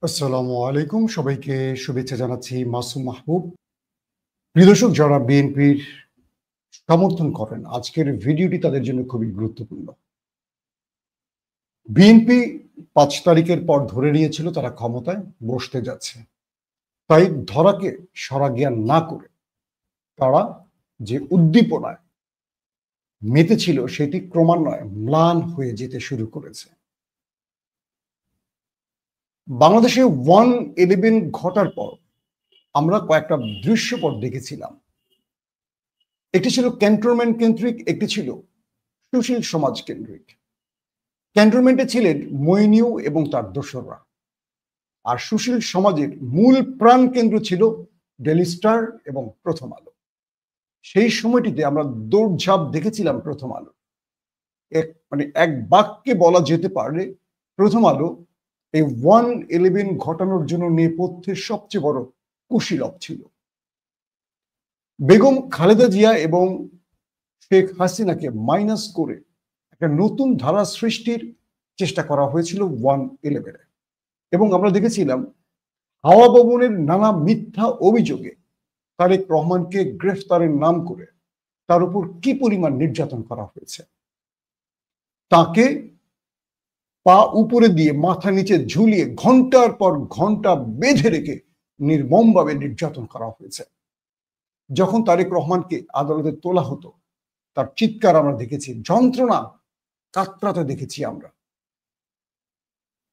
আসসালামু আলাইকুম, সবাইকে শুভেচ্ছা জানাচ্ছি। মাসুম মাহবুব। প্রিয় দর্শক, যারা বিএনপির সমর্থন করেন, আজকের ভিডিওটি তাদের জন্য খুবই গুরুত্বপূর্ণ। বিএনপি ৫ তারিখের পর ধরে নিয়েছিল তারা ক্ষমতায় বসতে যাচ্ছে, তাই ধরাকে সরা জ্ঞান না করে তারা যে উদ্দীপনায় মেতেছিল সেটি ক্রমান্বয়ে ম্লান হয়ে যেতে শুরু করেছে। বাংলাদেশে 1/11 ঘটার পর আমরা কয়েকটা দৃশ্যপট দেখেছিলাম। একটি ছিল ক্যান্টনমেন্ট কেন্দ্রিক, একটি ছিল সুশীল সমাজ কেন্দ্রিক। ক্যান্টনমেন্টে ছিলেন মইনিউ এবং তার দোসররা, আর সুশীল সমাজের মূল প্রাণ কেন্দ্র ছিল ডেইলি স্টার এবং প্রথম আলো। সেই সময়টিতে আমরা দৌড়ঝাঁপ দেখেছিলাম প্রথম আলো। এক বাক্যে বলা যেতে পারে প্রথম আলো এই 1/11 ঘটানোর জন্য নেপথ্যের সবচেয়ে বড় কুশীলব ছিল। বেগম খালেদা জিয়া এবং শেখ হাসিনাকে মাইনাস করে একটা নতুন ধারা সৃষ্টির চেষ্টা করা হয়েছিল 1/11-এ, এবং আমরা দেখেছিলাম হাওয়া ভবনের নানা মিথ্যা অভিযোগে তারেক রহমানকে গ্রেফতারের নাম করে তার উপর কি পরিমাণ নির্যাতন করা হয়েছে। তাকে পা উপরে দিয়ে মাথা নিচে ঝুলিয়ে ঘন্টার পর ঘন্টা বেঁধে রেখে নির্মমভাবে নির্যাতন করা হয়েছে। যখন তারেক রহমানকে আদালতে তোলা হতো, তার চিৎকার আমরা দেখেছি, যন্ত্রণা কাতরাতে দেখেছি আমরা।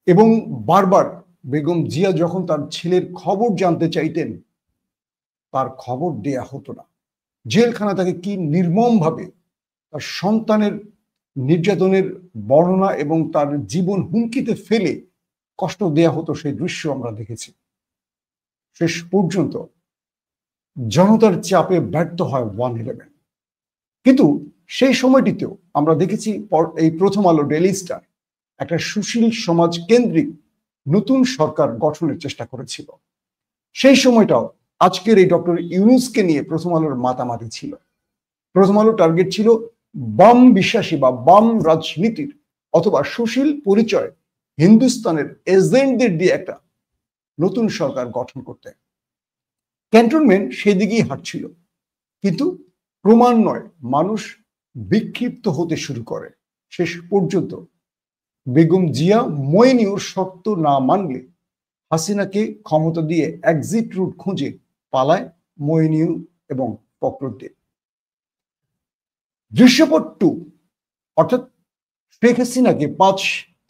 এবং বারবার বেগম জিয়া যখন তার ছেলের খবর জানতে চাইতেন, তার খবর দেয়া হতো না। জেলখানা তাকে কি নির্মমভাবে তার সন্তানের নির্যাতনের বর্ণনা এবং তার জীবন হুমকিতে ফেলে কষ্ট দেয়া হতো, সেই দৃশ্য আমরা দেখেছি। শেষ পর্যন্ত জনতার চাপে ব্যর্থ হয় 1/11। কিন্তু সেই সময়টিতেও আমরা দেখেছি এই প্রথম আলো, ডেইলি স্টার একটা সুশীল সমাজ কেন্দ্রিক নতুন সরকার গঠনের চেষ্টা করেছিল। সেই সময়টাও আজকের এই ডক্টর ইউনূসকে নিয়ে প্রথম আলোর মাতামাতি ছিল। প্রথম আলো টার্গেট ছিল বাম বিশ্বাসী বা বাম রাজনীতির অথবা সুশীল পরিচয় হিন্দুস্তানের এজেন্টদের দিয়ে একটা নতুন সরকার গঠন করতে। ক্যান্টনমেন্ট সেদিকেই হাঁটছিল, কিন্তু ক্রমান্বয়ে মানুষ বিক্ষিপ্ত হতে শুরু করে। শেষ পর্যন্ত বেগম জিয়া মইনিউর শর্ত না মানলে হাসিনাকে ক্ষমতা দিয়ে এক্সিট রুট খুঁজে পালায় মইনিউ এবং ফখরুদ্দিন। দৃশ্যপট 2, অর্থাৎ শেখ হাসিনাকে 5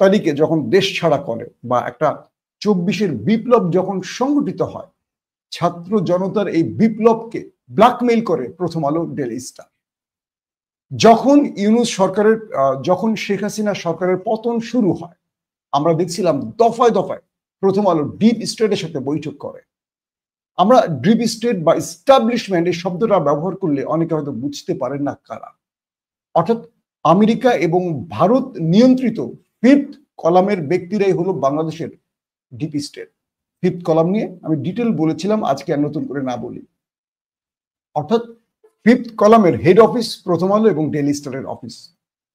তারিখে যখন দেশ ছাড়া করে বা একটা 24-এর বিপ্লব যখন সংগঠিত হয়, ছাত্র জনতার এই বিপ্লবকে ব্ল্যাকমেইল করে প্রথম আলো, ডেইলি স্টার। যখন ইউনূস সরকারের যখন শেখ হাসিনা সরকারের পতন শুরু হয়, আমরা দেখছিলাম দফায় দফায় প্রথম আলো ডিপ স্টেটের সাথে বৈঠক করে। আমরা ডিপ স্টেট বা এস্টাবলিশমেন্ট এই শব্দটা ব্যবহার করলে অনেকে হয়তো বুঝতে পারেন না কারা। অর্থাৎ আমেরিকা এবং ভারত নিয়ন্ত্রিত 5th কলামের ব্যক্তিরাই হলো বাংলাদেশের ডিপ স্টেট। 5th কলাম নিয়ে আমি ডিটেল বলেছিলাম, আজকে আর নতুন করে না বলি। অর্থাৎ 5th কলামের হেড অফিস প্রথম আলো এবং ডেইলি স্টারের অফিস।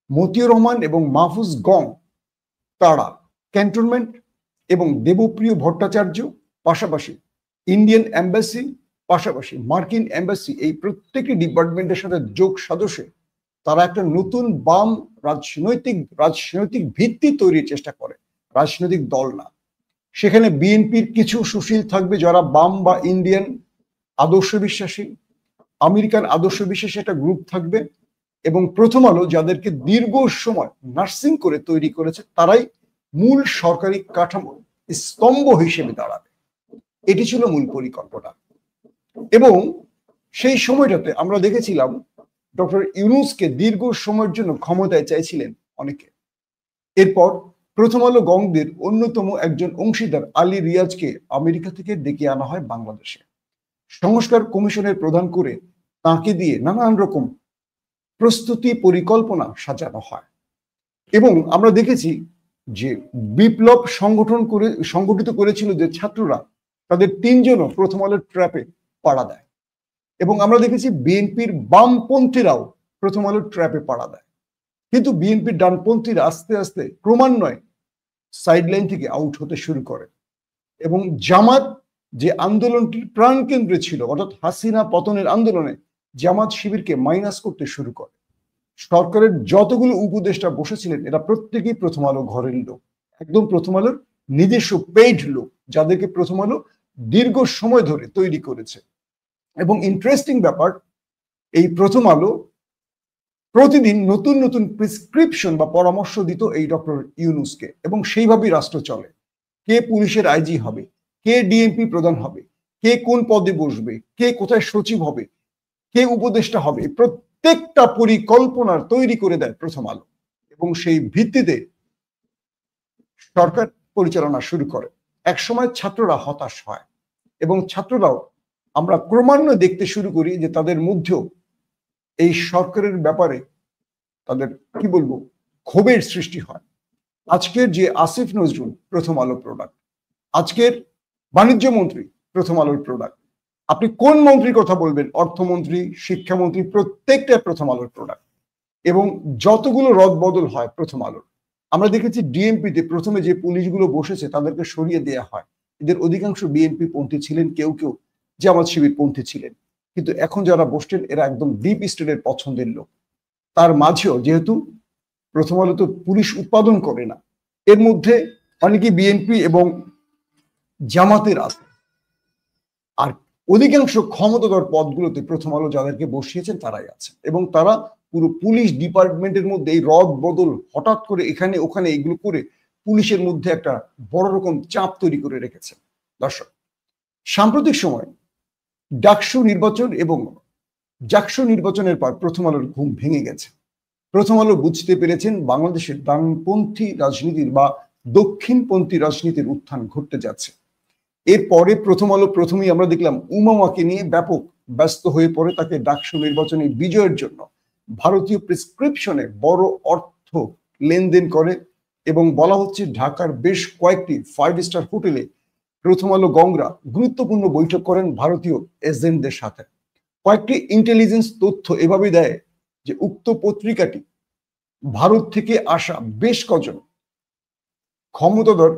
মতিউর রহমান এবং মাহফুজ গং তারা ক্যান্টনমেন্ট এবং দেবপ্রিয় ভট্টাচার্য, পাশাপাশি ইন্ডিয়ান এম্বাসি, পাশাপাশি মার্কিন এম্বাসি, এই প্রত্যেকটি ডিপার্টমেন্টের সাথে যোগ সাদস্যে তারা একটা নতুন বাম রাজনৈতিক ভিত্তি তৈরির চেষ্টা করে, রাজনৈতিক দল না। সেখানে বিএনপির কিছু সুশীল থাকবে যারা বাম বা ইন্ডিয়ান আদর্শ বিশ্বাসী, আমেরিকান আদর্শ বিশ্বাসী একটা গ্রুপ থাকবে, এবং প্রথম আলো যাদেরকে দীর্ঘ সময় নার্সিং করে তৈরি করেছে, তারাই মূল সরকারি কাঠামো স্তম্ভ হিসেবে দাঁড়াবে। এটি ছিল মূল পরিকল্পনা। এবং সেই সময়টাতে আমরা দেখেছিলাম ডক্টর ইউনূসকে দীর্ঘ সময়ের জন্য ক্ষমতায় চাইছিলেন অনেকে। এরপর প্রথম আলো গংদের অন্যতম একজন অংশীদার আলী রিয়াজকে আমেরিকা থেকে ডেকে আনা হয় বাংলাদেশে। সংস্কার কমিশনের প্রধান করে তাকে দিয়ে নানান রকম প্রস্তুতি পরিকল্পনা সাজানো হয়। এবং আমরা দেখেছি যে বিপ্লব সংগঠিত করেছিল যে ছাত্ররা, তাদের 3 জনও প্রথম আলোর ট্র্যাপে পাড়া দেয়। এবং আমরা দেখেছি বিএনপির বামপন্থীরাও প্রথম আলোর ট্র্যাপে পাড়া দেয়। কিন্তু বিএনপির ডানপন্থীরা আস্তে আস্তে ক্রমান্বয়ে সাইডলাইন থেকে আউট হতে শুরু করে। এবং জামাত যে আন্দোলনটির প্রাণকেন্দ্রে ছিল, অর্থাৎ হাসিনা পতনের আন্দোলনে জামাত শিবিরকে মাইনাস করতে শুরু করে। সরকারের যতগুলো উপদেষ্টা বসেছিলেন এরা প্রত্যেকেই প্রথম আলো ঘরের লোক, একদম প্রথম আলোর নিজস্ব পেইড লোক, যাদেরকে প্রথম আলো দীর্ঘ সময় ধরে তৈরি করেছে। এবং ইন্টারেস্টিং ব্যাপার, এই প্রথম আলো প্রতিদিন নতুন নতুন প্রেসক্রিপশন বা পরামর্শ দিত এই ডক্টর ইউনূসকে, এবং সেইভাবেই রাষ্ট্র চলে। কে পুলিশের আইজি হবে, কে ডিএমপি প্রধান হবে, কে কোন পদে বসবে, কে কোথায় সচিব হবে, কে উপদেষ্টা হবে, প্রত্যেকটা পরিকল্পনার তৈরি করে দেয় প্রথম আলো, এবং সেই ভিত্তিতে সরকার পরিচালনা শুরু করে। একসময় ছাত্ররা হতাশ হয়, এবং ছাত্ররাও আমরা ক্রমান্বয়ে দেখতে শুরু করি যে তাদের মধ্যেও এই সরকারের ব্যাপারে তাদের কি বলবো ক্ষোভের সৃষ্টি হয়। আজকের যে আসিফ নজরুল প্রথম আলো প্রোডাক্ট, আজকের বাণিজ্য মন্ত্রী প্রথম আলোর প্রোডাক্ট। আপনি কোন মন্ত্রীর কথা বলবেন, অর্থমন্ত্রী, শিক্ষামন্ত্রী, প্রত্যেকটা প্রথম আলোর প্রোডাক্ট। এবং যতগুলো রদ বদল হয় প্রথম আলোর, আমরা দেখেছি ডিএমপিতে প্রথমে যে পুলিশগুলো বসেছে তাদেরকে সরিয়ে দেওয়া হয়। এদের অধিকাংশ বিএনপি পন্থী ছিলেন, কেউ কেউ জামাত শিবির পন্থী ছিলেন, কিন্তু এখন যারা বসছেন এরা একদম ডিপ স্টেটের পছন্দের লোক। তার মাঝেও যেহেতু প্রথম আলো তো পুলিশ উৎপাদন করে না, এর মধ্যে অনেকে বিএনপি এবং জামাতের আছে, আর অধিকাংশ ক্ষমতাধর পদগুলোতে প্রথম আলো যাদেরকে বসিয়েছেন তারাই আছে, এবং তারা পুরো পুলিশ ডিপার্টমেন্টের মধ্যে এই রদ বদল হঠাৎ করে এখানে ওখানে এগুলো করে পুলিশের মধ্যে একটা বড় রকম চাপ তৈরি করে রেখেছে। দর্শক, সাম্প্রতিক সময় ডাকসু নির্বাচন এবং জাকসু নির্বাচনের পর প্রথম আলোর ঘুম ভেঙে গেছে। প্রথম আলো বুঝতে পেরেছেন বাংলাদেশের ডানপন্থী রাজনীতির বা দক্ষিণপন্থী রাজনীতির উত্থান ঘটতে যাচ্ছে। এরপরে প্রথম আলো প্রথমেই আমরা দেখলাম উমামাকে নিয়ে ব্যাপক ব্যস্ত হয়ে পড়ে, তাকে ডাকসু নির্বাচনে বিজয়ের জন্য ভারতীয় প্রেসক্রিপশনে বড় অর্থ লেনদেন করে, এবং বলা হচ্ছে ঢাকার বেশ কয়েকটি 5 স্টার হোটেলে প্রথম আলো গংরা গুরুত্বপূর্ণ বৈঠক করেন ভারতীয় এজেন্টদের সাথে। কয়েকটি ইন্টেলিজেন্স তথ্য এভাবে দেয় যে উক্ত পত্রিকাটি ভারত থেকে আসা বেশ কজন ক্ষমতাধর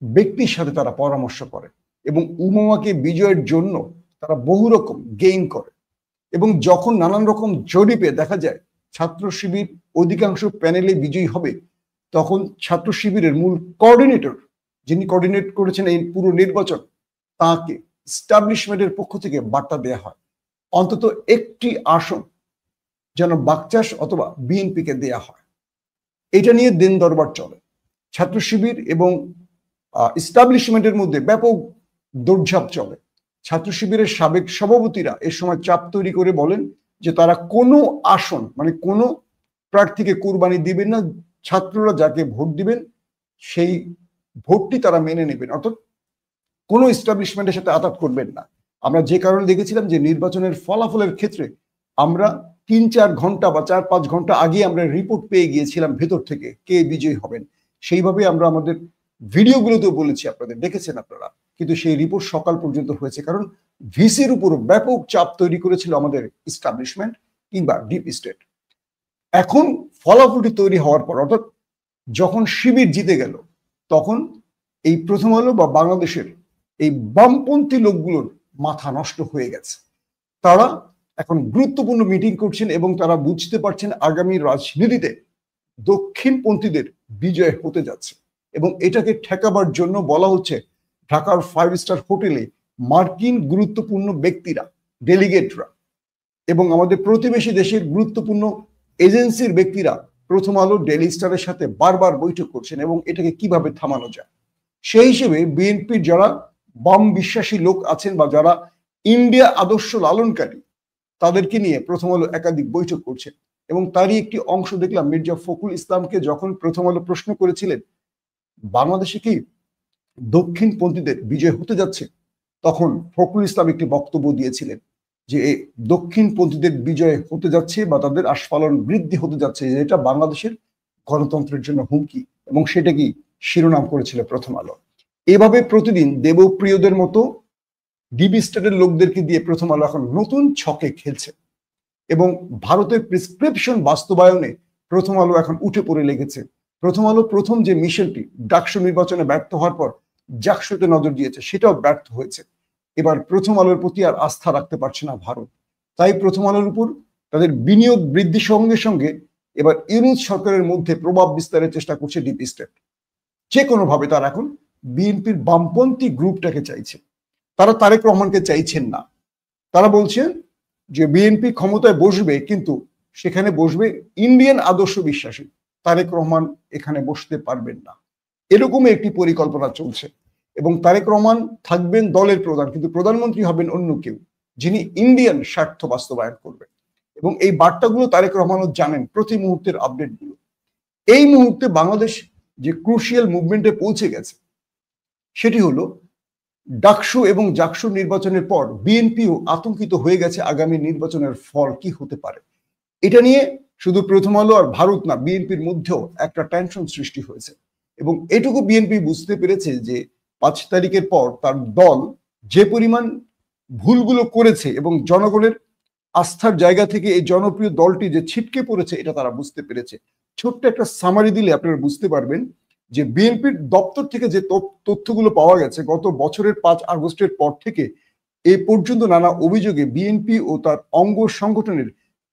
ব্যক্তির সাথে তারা পরামর্শ করে, এবং উমামাকে বিজয়ের জন্য তারা বহু রকম গেইন করে। এবং যখন নানান রকম জরিপে দেখা যায় ছাত্র শিবির অধিকাংশ প্যানেলে বিজয়ী হবে, তখন ছাত্র শিবিরের মূল কোঅর্ডিনেটর, যিনি কোঅর্ডিনেট করেছেন এই পুরো নির্বাচন, তাকে এস্টাবলিশমেন্টের পক্ষ থেকে বার্তা দেওয়া হয় অন্তত একটি আসন যেন বাকচাষ অথবা বিএনপিকে দেয়া হয়। এটা নিয়ে দিন দরবার চলে। ছাত্র শিবির এবং এস্টাবলিশমেন্টের মধ্যে ব্যাপক দৌড়ঝাঁপ চলে। ছাত্র শিবিরের সাবেক সভাপতিরা এর সময় চাপ তৈরি করে বলেন যে তারা কোনো আসন মানে কোনো প্রার্থীকে কুরবানি দিবেন না, ছাত্ররা যাকে ভোট দিবেন সেই ভোটটি তারা মেনে নেবেন, অর্থাৎ কোনো এস্টাবলিশমেন্টের সাথে আঘাত করবেন না। আমরা যে কারণে দেখেছিলাম যে নির্বাচনের ফলাফলের ক্ষেত্রে আমরা 3-4 ঘন্টা বা 4-5 ঘন্টা আগে আমরা রিপোর্ট পেয়ে গিয়েছিলাম ভেতর থেকে কে বিজয়ী হবেন। সেইভাবে আমরা আমাদের ভিডিওগুলোতেও বলেছি, আপনাদের দেখেছেন আপনারা, কিন্তু সেই রিপোর্ট সকাল পর্যন্ত হয়েছে, কারণ ভিসির উপর ব্যাপক চাপ তৈরি করেছিল আমাদের এস্টাবলিশমেন্ট কিংবা ডিপ স্টেট। এখন ফলাফলটি তৈরি হওয়ার পর, অর্থাৎ যখন শিবির জিতে গেল, তখন এই প্রথম আলো বা বাংলাদেশের এই বামপন্থী লোকগুলোর মাথা নষ্ট হয়ে গেছে। তারা এখন গুরুত্বপূর্ণ মিটিং করছেন এবং তারা বুঝতে পারছেন আগামী রাজনীতিতে দক্ষিণপন্থীদের বিজয় হতে যাচ্ছে, এবং এটাকে ঠেকাবার জন্য বলা হচ্ছে ঢাকার 5 স্টার হোটেলে মার্কিন গুরুত্বপূর্ণ ব্যক্তিরা, ডেলিগেটরা এবং আমাদের প্রতিবেশী দেশের গুরুত্বপূর্ণ এজেন্সির ব্যক্তিরা প্রথম আলো, ডেইলি স্টারের সাথে বারবার বৈঠক করছেন এবং এটাকে কিভাবে থামানো যায়। সেই হিসেবে বিএনপির যারা বাম বিশ্বাসী লোক আছেন বা যারা ইন্ডিয়া আদর্শ লালনকারী, তাদেরকে নিয়ে প্রথম আলো একাধিক বৈঠক করছে, এবং তারই একটি অংশ দেখলাম মির্জা ফখরুল ইসলামকে যখন প্রথম আলো প্রশ্ন করেছিলেন বাংলাদেশে কি দক্ষিণপন্থীদের বিজয় হতে যাচ্ছে, তখন ফখরুল ইসলাম একটি বক্তব্য দিয়েছিলেন যে দক্ষিণপন্থীদের বিজয় হতে যাচ্ছে বা তাদের আস্ফালন বৃদ্ধি হতে যাচ্ছে, যেটা বাংলাদেশের গণতন্ত্রের জন্য হুমকি, এবং সেটা কি শিরোনাম করেছিল প্রথম আলো। এভাবে প্রতিদিন দেবপ্রিয়দের মতো ডিবি স্টেটের লোকদেরকে দিয়ে প্রথম আলো এখন নতুন ছকে খেলছে, এবং ভারতের প্রেসক্রিপশন বাস্তবায়নে প্রথম আলো এখন উঠে পড়ে লেগেছে। প্রথম আলো প্রথম যে মিশনটি ডাকসু নির্বাচনে ব্যর্থ হওয়ার পর জাকসুতে নজর দিয়েছে, সেটাও ব্যর্থ হয়েছে। এবার প্রথম আলোর প্রতি আর আস্থা রাখতে পারছে না ভারত, তাই প্রথম আলোর উপর তাদের বিনিয়োগ বৃদ্ধির সঙ্গে সঙ্গে এবার ইউনূস সরকারের মধ্যে প্রভাব বিস্তারের চেষ্টা করছে ডিপ স্টেট। যে কোনোভাবে তারা এখন বিএনপির বামপন্থী গ্রুপটাকে চাইছে, তারা তারেক রহমানকে চাইছেন না। তারা বলছেন যে বিএনপি ক্ষমতায় বসবে, কিন্তু সেখানে বসবে ইন্ডিয়ান আদর্শ বিশ্বাসী, তারেক রহমান এখানে বসতে পারবেন না, এরকম একটি পরিকল্পনা চলছে। এবং তারেক রহমান থাকবেন দলের প্রধান, কিন্তু প্রধানমন্ত্রী হবেন অন্য কেউ, যিনি ইন্ডিয়ান স্বার্থ বাস্তবায়ন করবেন। এবং এই বার্তাগুলো তারেক রহমানও জানেন, প্রতি মুহূর্তের আপডেটগুলো। এই মুহূর্তে বাংলাদেশ যে ক্রুশিয়াল মুভমেন্টে পৌঁছে গেছে, সেটি হলো ডাকসু এবং জাকসু নির্বাচনের পর বিএনপিও আতঙ্কিত হয়ে গেছে আগামী নির্বাচনের ফল কি হতে পারে। এটা নিয়ে শুধু প্রথম আলো আর ভারত না, বিএনপির মধ্যেও একটা টেনশন সৃষ্টি হয়েছে। এবং এটুকু বিএনপি বুঝতে পেরেছে যে 5 তারিখের পর তার দল যে পরিমাণ ভুলগুলো করেছে এবং জনগণের আস্থার জায়গা থেকে এই জনপ্রিয় দলটি যে ছিটকে পড়েছে, এটা তারা বুঝতে পেরেছে। ছোট্ট একটা সামারি দিলে আপনারা বুঝতে পারবেন যে বিএনপির দপ্তর থেকে যে তথ্যগুলো পাওয়া গেছে, গত বছরের 5 আগস্টের পর থেকে এ পর্যন্ত নানা অভিযোগে বিএনপি ও তার অঙ্গ সংগঠনের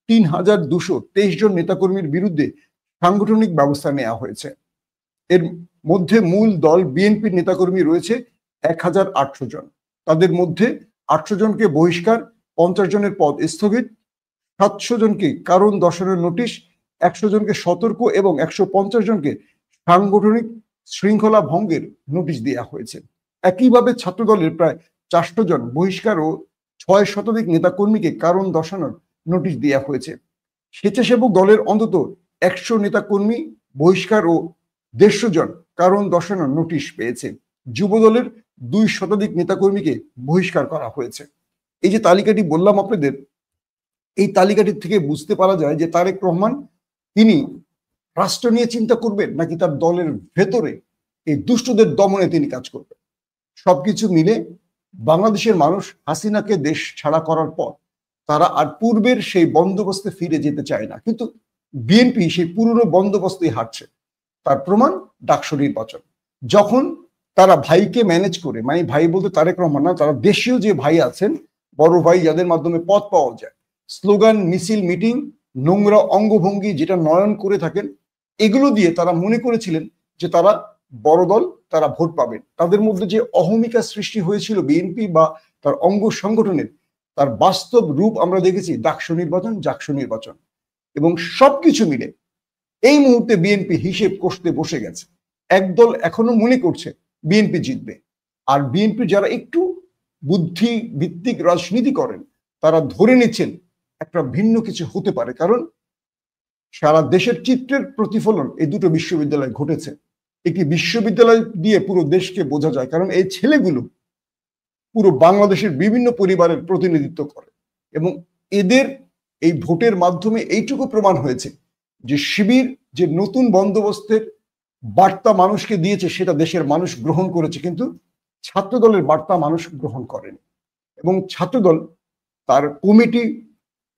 3223 জন নেতাকর্মীর বিরুদ্ধে সাংগঠনিক ব্যবস্থা নেওয়া হয়েছে। এর মধ্যে মূল দল বিএনপির নেতাকর্মী রয়েছে 1800 জন। তাদের মধ্যে 800 জনকে বহিষ্কার, 50 জনের পদ স্থগিত, 700 জনকে কারণ দর্শানোর নোটিশ, 100 জনকে সতর্ক এবং 150 জনকে সাংগঠনিক শৃঙ্খলা ভঙ্গের নোটিশ দেওয়া হয়েছে। একইভাবে ছাত্রদলের প্রায় 400 জন বহিষ্কার ও 6 শতাধিক নেতাকর্মীকে কারণ দর্শানোর নোটিশ দেওয়া হয়েছে। স্বেচ্ছাসেবক দলের অন্তত 100 নেতাকর্মী বহিষ্কার ও 150 জন কারণ দর্শানোর নোটিশ পেয়েছে। যুব দলের 2 শতাধিক নেতাকর্মীকে বহিষ্কার করা হয়েছে। এই যে তালিকাটি বললাম আপনাদের, এই তালিকাটি থেকে বুঝতে পারা যায় যে তারেক রহমান তিনি রাষ্ট্র নিয়ে চিন্তা করবেন নাকি তার দলের ভেতরে এই দুষ্টদের দমনে তিনি কাজ করবেন। সবকিছু মিলে বাংলাদেশের মানুষ হাসিনাকে দেশ ছাড়া করার পর তারা আর পূর্বের সেই বন্দোবস্তে ফিরে যেতে চায় না, কিন্তু বিএনপি সেই পুরনো বন্দোবস্তেই হাঁটছে। তার প্রমাণ ডাকসু নির্বাচন। যখন তারা ভাইকে ম্যানেজ করে, মানে ভাই বলতে তারেক রহমান না, তারা দেশীয় যে ভাই আছেন, বড় ভাই যাদের মাধ্যমে পদ পাওয়া যায়, স্লোগান, মিছিল, মিটিং, নোংরা অঙ্গভঙ্গি যেটা নয়ন করে থাকেন, এগুলো দিয়ে তারা মনে করেছিলেন যে তারা বড় দল, তারা ভোট পাবেন। তাদের মধ্যে যে অহমিকা সৃষ্টি হয়েছিল বিএনপি বা তার অঙ্গ সংগঠনের, তার বাস্তব রূপ আমরা দেখেছি ডাকসু নির্বাচন, জাকসু নির্বাচন। এবং সবকিছু মিলে এই মুহূর্তে বিএনপি হিসেব কষতে বসে গেছে। একদল এখনো মনে করছে বিএনপি জিতবে, আর বিএনপি যারা একটু বুদ্ধি ভিত্তিক রাজনীতি করেন, তারা ধরে নিচ্ছেন একটা ভিন্ন কিছু হতে পারে। কারণ সারা দেশের চিত্রের প্রতিফলন এই দুটো বিশ্ববিদ্যালয় ঘটেছে। একটি বিশ্ববিদ্যালয় দিয়ে পুরো দেশকে বোঝা যায়, কারণ এই ছেলেগুলো পুরো বাংলাদেশের বিভিন্ন পরিবারের প্রতিনিধিত্ব করে। এবং এদের এই ভোটের মাধ্যমে এইটুকু প্রমাণ হয়েছে যে শিবির যে নতুন বন্দোবস্তের বার্তা মানুষকে দিয়েছে, সেটা দেশের মানুষ গ্রহণ করেছে, কিন্তু ছাত্রদলের বার্তা মানুষ গ্রহণ করেনি। এবং ছাত্রদল তার কমিটি,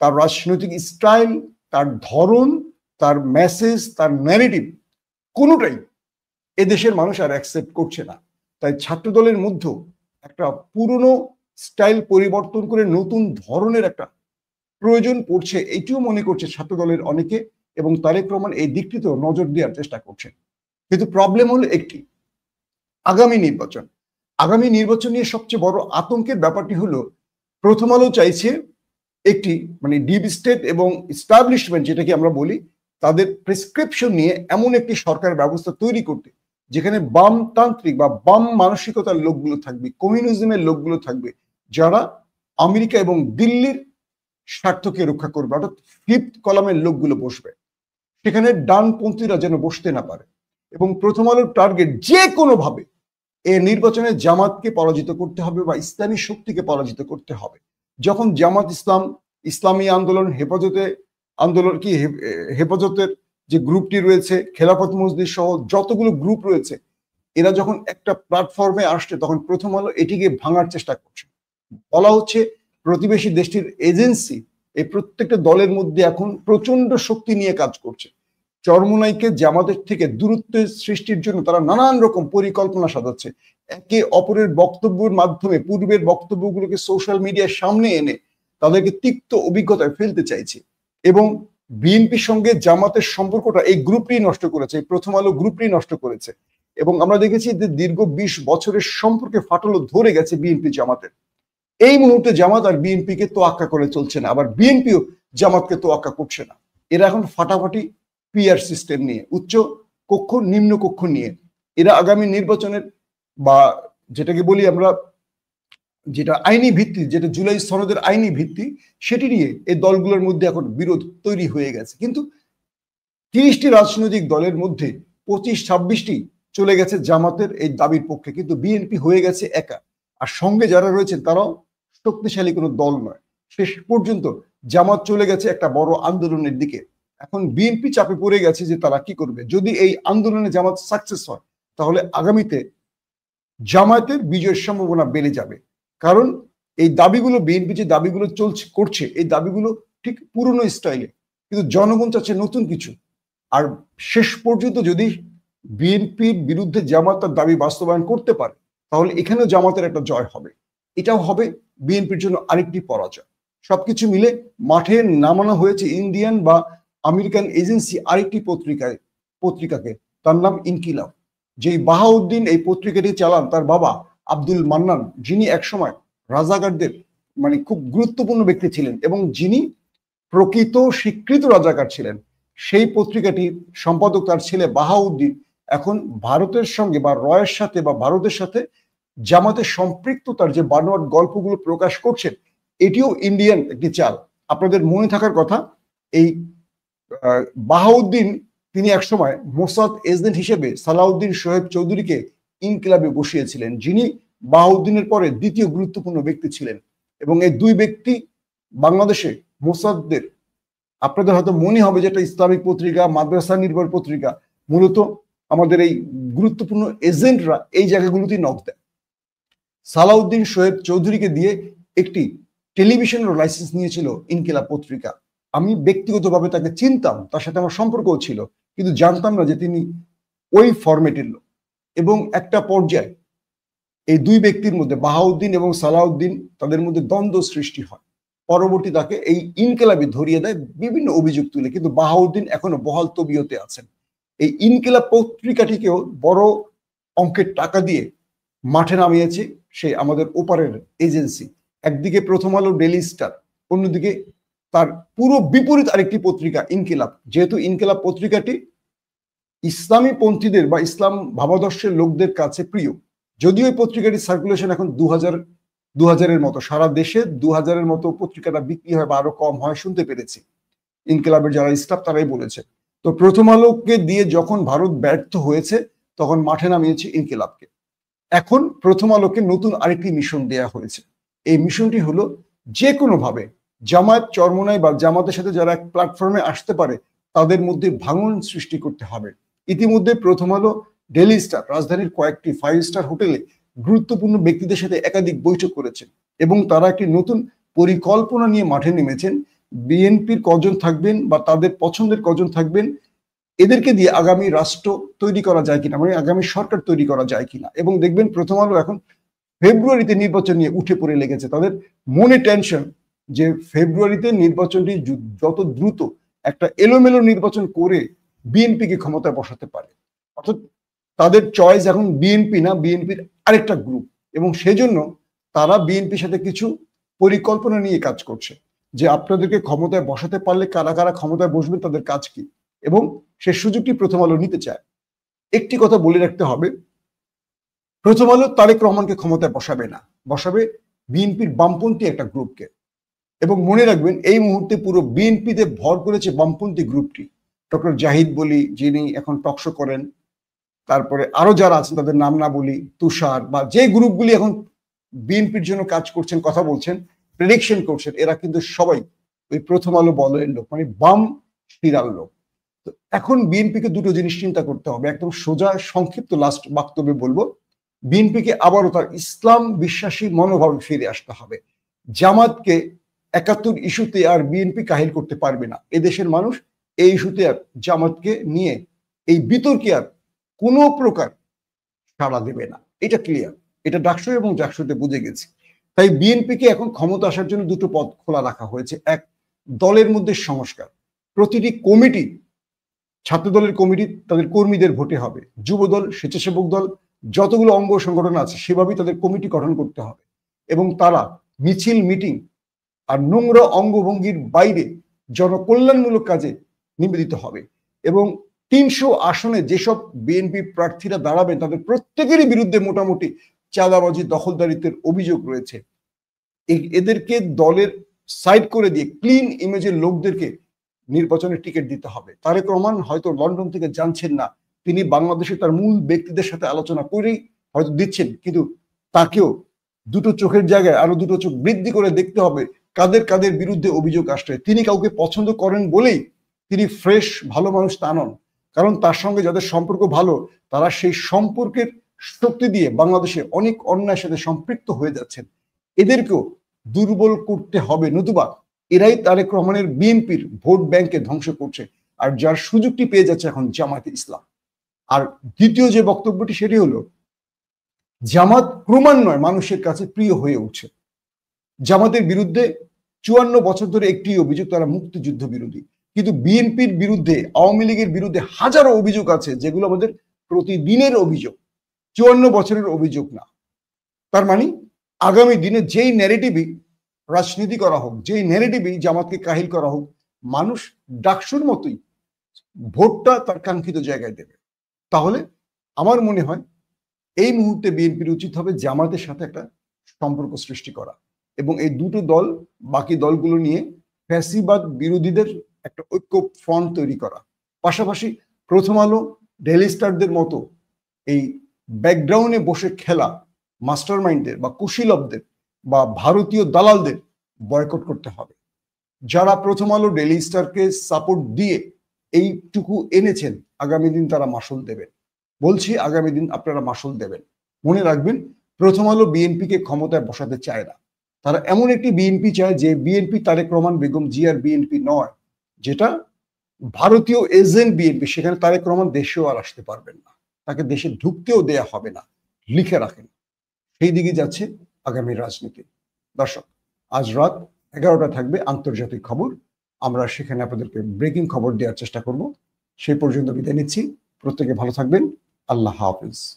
তার রাজনৈতিক স্টাইল, তার ধরন, তার মেসেজ, তার ন্যারেটিভ, কোনোটাই এদেশের মানুষ আর অ্যাকসেপ্ট করছে না। তাই ছাত্রদলের মধ্যেও একটা পুরনো স্টাইল পরিবর্তন করে নতুন ধরনের একটা প্রয়োজন পড়ছে, এটিও মনে করছে ছাত্রদলের অনেকে। এবং তারেক রহমান এই দিকটিতেও নজর দেওয়ার চেষ্টা করছেন। কিন্তু প্রবলেম হলো একটি, আগামী নির্বাচন। আগামী নির্বাচন নিয়ে সবচেয়ে বড় আতঙ্কের ব্যাপারটি হলো, প্রথম আলো চাইছে একটি মানে ডিপ স্টেট এবং এস্টাবলিশমেন্ট যেটাকে আমরা বলি, তাদের প্রেসক্রিপশন নিয়ে এমন একটি সরকার ব্যবস্থা তৈরি করতে, যেখানে বামতান্ত্রিক বা বাম মানসিকতার লোকগুলো থাকবে, কমিউনিজমের লোকগুলো থাকবে, যারা আমেরিকা এবং দিল্লির স্বার্থকে রক্ষা করবে, অর্থাৎ ফিফথ কলামের লোকগুলো বসবে। সেখানে ডানপন্থীরা যেন বসতে না পারে। এবং প্রথম আলোর টার্গেট যে কোনোভাবে এই নির্বাচনে জামাতকে পরাজিত করতে হবে বা ইসলামী শক্তিকে পরাজিত করতে হবে। যখন জামাত ইসলাম, ইসলামী আন্দোলন, হেফাজতের যে গ্রুপটি রয়েছে, খেলাফত মজলিস সহ যতগুলো গ্রুপ রয়েছে, এরা যখন একটা প্ল্যাটফর্মে আসছে, তখন প্রথম আলো এটিকে ভাঙার চেষ্টা করছে। বলা হচ্ছে প্রতিবেশী দেশটির এজেন্সি এই প্রত্যেকটা দলের মধ্যে এখন প্রচন্ড শক্তি নিয়ে কাজ করছে। চরমোনাইকে জামাতের থেকে দূরত্ব সৃষ্টির জন্য তারা নানান রকম পরিকল্পনা সাজাচ্ছে। একে অপরের বক্তব্যের মাধ্যমে পূর্বের বক্তব্যগুলোকে সোশ্যাল মিডিয়ার সামনে এনে তাদেরকে তিক্ত অভিজ্ঞতায় ফেলতে চাইছে। এবং বিএনপির সঙ্গে জামাতের সম্পর্কটা এই গ্রুপটি নষ্ট করেছে, এই প্রথম আলো গ্রুপটি নষ্ট করেছে। এবং আমরা দেখেছি যে দীর্ঘ 20 বছরের সম্পর্কে ফাটল ধরে গেছে বিএনপি জামাতের। এই মুহূর্তে জামাত আর বিএনপিকে তোয়াক্কা করে চলছে না, আবার বিএনপিও জামাতকে তোয়াক্কা করছে না। এরা এখন ফাটাফাটি পিআর সিস্টেম নিয়ে, উচ্চ কক্ষ নিম্ন কক্ষ নিয়ে এরা আগামী নির্বাচনের বা যেটাকে বলি আমরা যেটা আইনি ভিত্তি, যেটা জুলাই সনদের আইনি ভিত্তি, সেটি নিয়ে এই দলগুলোর মধ্যে এখন বিরোধ তৈরি হয়ে গেছে। কিন্তু 30টি রাজনৈতিক দলের মধ্যে 25-26টি চলে গেছে জামাতের এই দাবির পক্ষে, কিন্তু বিএনপি হয়ে গেছে একা। আর সঙ্গে যারা রয়েছেন তারাও শক্তিশালী কোনো দল নয়। শেষ পর্যন্ত জামাত চলে গেছে একটা বড় আন্দোলনের দিকে। এখন বিএনপি চাপে পড়ে গেছে যে তারা কি করবে। যদি এই আন্দোলনে জামাত সাকসেস হয় তাহলে আগামীতে জামায়াতের বিজয়ের সম্ভাবনা বেড়ে যাবে। কারণ এই দাবিগুলো, বিএনপি যে দাবিগুলো করছে, এই দাবিগুলো ঠিক পুরনো স্টাইলে, কিন্তু জনগণ চাচ্ছে নতুন কিছু। আর শেষ পর্যন্ত যদি বিএনপির বিরুদ্ধে জামাত তার দাবি বাস্তবায়ন করতে পারে তাহলে এখানেও জামাতের একটা জয় হবে। এটাও হবে বিএনপির জন্য আরেকটি পরাজয়। সবকিছু মিলে মাঠে নামানো হয়েছে ইন্ডিয়ান বা আমেরিকান এজেন্সি আরেকটি পত্রিকাকে, তার নাম ইনকিলাব। যেই বাহাউদ্দিন এই পত্রিকাটি চালান তার বাবা আব্দুল মান্নান, যিনি একসময় রাজাকারদের মানে খুব গুরুত্বপূর্ণ ব্যক্তি ছিলেন এবং যিনি প্রকৃত স্বীকৃত রাজাকার ছিলেন, সেই পত্রিকাটির সম্পাদক তার ছেলে বাহাউদ্দিন এখন ভারতের সঙ্গে বা রয়ের সাথে বা ভারতের সাথে জামাতের সম্পৃক্ততার যে বানোয়াট গল্পগুলো প্রকাশ করছেন, এটিও ইন্ডিয়ান একটি চাল। আপনাদের মনে থাকার কথা, এই বাহাউদ্দিন তিনি একসময় মোসাদ এজেন্ট হিসেবে সালাউদ্দিন শোয়েব চৌধুরীকে ইনকিলাবে বসিয়েছিলেন, যিনি বাহাউদ্দিনের পরে দ্বিতীয় গুরুত্বপূর্ণ ব্যক্তি ছিলেন। এবং এই দুই ব্যক্তি বাংলাদেশে মোসাদদের, আপনাদের হয়তো মনে হবে যে একটা ইসলামিক পত্রিকা, মাদ্রাসা নির্ভর পত্রিকা, মূলত আমাদের এই গুরুত্বপূর্ণ এজেন্টরা এই জায়গাগুলোতেই নক দেয়। সালাউদ্দিন শোয়েব চৌধুরীকে দিয়ে একটি টেলিভিশনের লাইসেন্স নিয়েছিল ইনকিলাব পত্রিকা। আমি ব্যক্তিগতভাবে তাকে চিনতাম, তার সাথে আমার সম্পর্কও ছিল, কিন্তু জানতাম না যে তিনি ওই ফরম্যাটের লোক। এবং একটা পর্যায়ে এই দুই ব্যক্তির মধ্যে, বাহাউদ্দিন এবং সালাউদ্দিন, তাদের মধ্যে দ্বন্দ্ব সৃষ্টি হয়। পরবর্তী তাকে এই ইনকিলাবে ধরিয়ে দেয় বিভিন্ন অভিযোগ তুলে, কিন্তু বাহাউদ্দিন এখনো বহাল তবিয়তে আছেন। এই ইনকিলাব পত্রিকাটিকেও বড় অঙ্কের টাকা দিয়ে মাঠে নামিয়েছে সেই আমাদের ওপারের এজেন্সি। একদিকে প্রথম আলো, ডেইলি স্টার, অন্যদিকে তার পুরো বিপরীত আরেকটি পত্রিকা ইনকিলাব। যেহেতু ইনকিলাব পত্রিকাটি ইসলামী পন্থীদের বা ইসলাম ভাবাদর্শের লোকদের কাছে প্রিয়, যদিও এই পত্রিকাটির সার্কুলেশন এখন 2000-এর মতো, সারা দেশে 2000-এর মতো পত্রিকাটা বিক্রি হয় বা আরো কম হয় শুনতে পেরেছি। ইনকিলাবের যারা স্টাফ তারাই বলেছে। তো প্রথম আলোকে দিয়ে যখন ভারত ব্যর্থ হয়েছে তখন মাঠে নামিয়েছে ইনকিলাবকে। এখন প্রথম আলোকে নতুন আরেকটি মিশন দেয়া হয়েছে। এই মিশনটি হলো যে কোনো ভাবে জামায়াত চরমোনাই বা জামাতের সাথে যারা এক প্ল্যাটফর্মে আসতে পারে তাদের মধ্যে ভাঙন সৃষ্টি করতে হবে। ইতিমধ্যে প্রথম আলো, ডেইলি স্টার রাজধানীর কয়েকটি 5 স্টার হোটেলে গুরুত্বপূর্ণ ব্যক্তিদের সাথে একাধিক বৈঠক করেছেন এবং তারা একটি নতুন পরিকল্পনা নিয়ে মাঠে নেমেছেন। বিএনপির কজন থাকবেন বা তাদের পছন্দের কজন থাকবেন, এদেরকে দিয়ে আগামী রাষ্ট্র তৈরি করা যায় কিনা, মানে আগামী সরকার তৈরি করা যায় কিনা। এবং দেখবেন প্রথম আলো এখন ফেব্রুয়ারিতে নির্বাচন নিয়ে উঠে পড়ে লেগেছে। তাদের মনে টেনশন যে ফেব্রুয়ারিতে নির্বাচনটি যত দ্রুত একটা এলোমেলো নির্বাচন করে বিএনপিকে ক্ষমতায় বসাতে পারে। অর্থাৎ তাদের চয়েস এখন বিএনপি না, বিএনপির আরেকটা গ্রুপ। এবং সেজন্য তারা বিএনপির সাথে কিছু পরিকল্পনা নিয়ে কাজ করছে যে আপনাদেরকে ক্ষমতায় বসাতে পারলে কারা কারা ক্ষমতায় বসবেন, তাদের কাজ কি, এবং সে সুযোগটি প্রথম আলো নিতে চায়। একটি কথা বলে রাখতে হবে, প্রথম আলো তারেক রহমানকে ক্ষমতায় বসাবে না, বসাবে বিএনপির বামপন্থী একটা গ্রুপকে। এবং মনে রাখবেন এই মুহূর্তে পুরো বিএনপিতে ভর করেছে বামপন্থী গ্রুপটি। ডক্টর জাহিদ বলি, যিনি এখন টকশো করেন, তারপরে আরো যারা আছেন তাদের নাম না বলি, তুষার, বা যে গ্রুপগুলি এখন বিএনপির জন্য কাজ করছেন, কথা বলছেন, প্রেডিকশন করছেন, এরা কিন্তু সবাই ওই প্রথম আলো বলয়ের লোক, মানে বাম শিরার লোক। তো এখন বিএনপিকে দুটো জিনিস চিন্তা করতে হবে। একদম সোজা সংক্ষিপ্ত লাস্ট বক্তব্যে বলবো, বিএনপিকে আবারও তার ইসলাম বিশ্বাসী মনোভাবে ফিরে আসতে হবে। জামাতকে 71 ইস্যুতে আর বিএনপি কাহিল করতে পারবে না। এদেশের মানুষ এই ইস্যুতে আর জামাতকে নিয়ে এই বিতর্কে আর কোনো প্রকার সাড়া দেবে না, এটা ক্লিয়ার। এটা ডাকসু এবং জাকসুতে বুঝে গেছে। তাই বিএনপিকে এখন ক্ষমতা আসার জন্য দুটো পথ খোলা রাখা হয়েছে। এক, দলের মধ্যে সংস্কার। প্রতিটি কমিটি, ছাত্র দলের কমিটি তাদের কর্মীদের ভোটে হবে, যুবদল, স্বেচ্ছাসেবক দল, যতগুলো অঙ্গ সংগঠন আছে সেভাবেই তাদের কমিটি গঠন করতে হবে এবং তারা মিছিল, মিটিং আর নোংরা অঙ্গভঙ্গির বাইরে জনকল্যাণমূলক কাজে নিবেদিত হবে। এবং ৩০০ আসনে যেসব বিএনপি প্রার্থীরা দাঁড়াবেন তাদের প্রত্যেকেরই বিরুদ্ধে মোটামুটি চাঁদাবাজি, দখলদারিত্বের অভিযোগ রয়েছে। এদেরকে দলের সাইড করে দিয়ে ক্লিন ইমেজের লোকদেরকে নির্বাচনের টিকিট দিতে হবে। তারেক রহমান হয়তো লন্ডন থেকে জানছেন না, তিনি বাংলাদেশে তার মূল ব্যক্তিদের সাথে আলোচনা করেই হয়তো দিচ্ছেন, কিন্তু তাকেও দুটো চোখের জায়গায় আরো দুটো চোখ বৃদ্ধি করে দেখতে হবে কাদের কাদের বিরুদ্ধে অভিযোগ আসছে। তিনি কাউকে পছন্দ করেন বলেই তিনি ফ্রেশ ভালো মানুষ তা নন, কারণ তার সঙ্গে যাদের সম্পর্ক ভালো তারা সেই সম্পর্কের শক্তি দিয়ে বাংলাদেশে অনেক অন্যায়ের সাথে সম্পৃক্ত হয়ে যাচ্ছেন। এদেরকেও দুর্বল করতে হবে, নতুবা এরাই তারেক রহমানের বিএনপির ভোট ব্যাংকে ধ্বংস করছে, আর যার সুযোগটি পেয়ে যাচ্ছে এখন জামায়াতে ইসলাম। আর দ্বিতীয় যে বক্তব্যটি সেটি হলো, জামাত ক্রমান্বয়ে মানুষের কাছে প্রিয় হয়ে উঠছে। জামাতের বিরুদ্ধে ৫৪ বছর ধরে একটি অভিযোগ, তারা মুক্তিযুদ্ধ বিরোধী। কিন্তু বিএনপির বিরুদ্ধে, আওয়ামী লীগের বিরুদ্ধে হাজারো অভিযোগ আছে যেগুলো আমাদের প্রতিদিনের অভিযোগ, ৫৪ বছরের অভিযোগ না। তার মানে আগামী দিনে যেই ন্যারেটিভই রাজনীতি করা হোক, যেই ন্যারেটিভই জামাতকে কাহিল করা হোক, মানুষ ডাকসুর মতোই ভোটটা তার কাঙ্ক্ষিত জায়গায় দেবে। তাহলে আমার মনে হয় এই মুহূর্তে বিএনপির উচিত হবে জামাতের সাথে একটা সম্পর্ক সৃষ্টি করা এবং এই দুটো দল বাকি দলগুলো নিয়ে ফ্যাসিবাদ বিরোধীদের একটা ঐক্য ফ্রন্ট তৈরি করা। পাশাপাশি প্রথম আলো, ডেইলি স্টারদের মতো এই ব্যাকগ্রাউন্ডে বসে খেলা মাস্টার মাইন্ডদের বা কুশীলবদের বা ভারতীয় দালালদের বয়কট করতে হবে। যারা প্রথম আলো, ডেইলি স্টারকে সাপোর্ট দিয়ে এইটুকু এনেছেন, আগামী দিন তারা মাসুল দেবেন। বলছি আগামী দিন আপনারা মাসুল দেবেন। মনে রাখবেন, প্রথম আলো বিএনপিকে ক্ষমতায় বসাতে চায় না। তারা এমন একটি বিএনপি চায় যে বিএনপি তারেক রহমান বেগম জিয়ার বিএনপি নয়, যেটা ভারতীয় এজেন্ট বিএনপি। সেখানে তারেক রহমান দেশেও আর আসতে পারবেন না, তাকে দেশে ঢুকতেও দেয়া হবে না, লিখে রাখেন। সেই দিকে যাচ্ছে আগামী রাজনীতি। দর্শক, আজ রাত 11টা থাকবে আন্তর্জাতিক খবর। আমরা সেখানে আপনাদেরকে ব্রেকিং খবর দেওয়ার চেষ্টা করব। সেই পর্যন্ত বিদায় নিচ্ছি। প্রত্যেকে ভালো থাকবেন। আল্লাহ হাফিজ।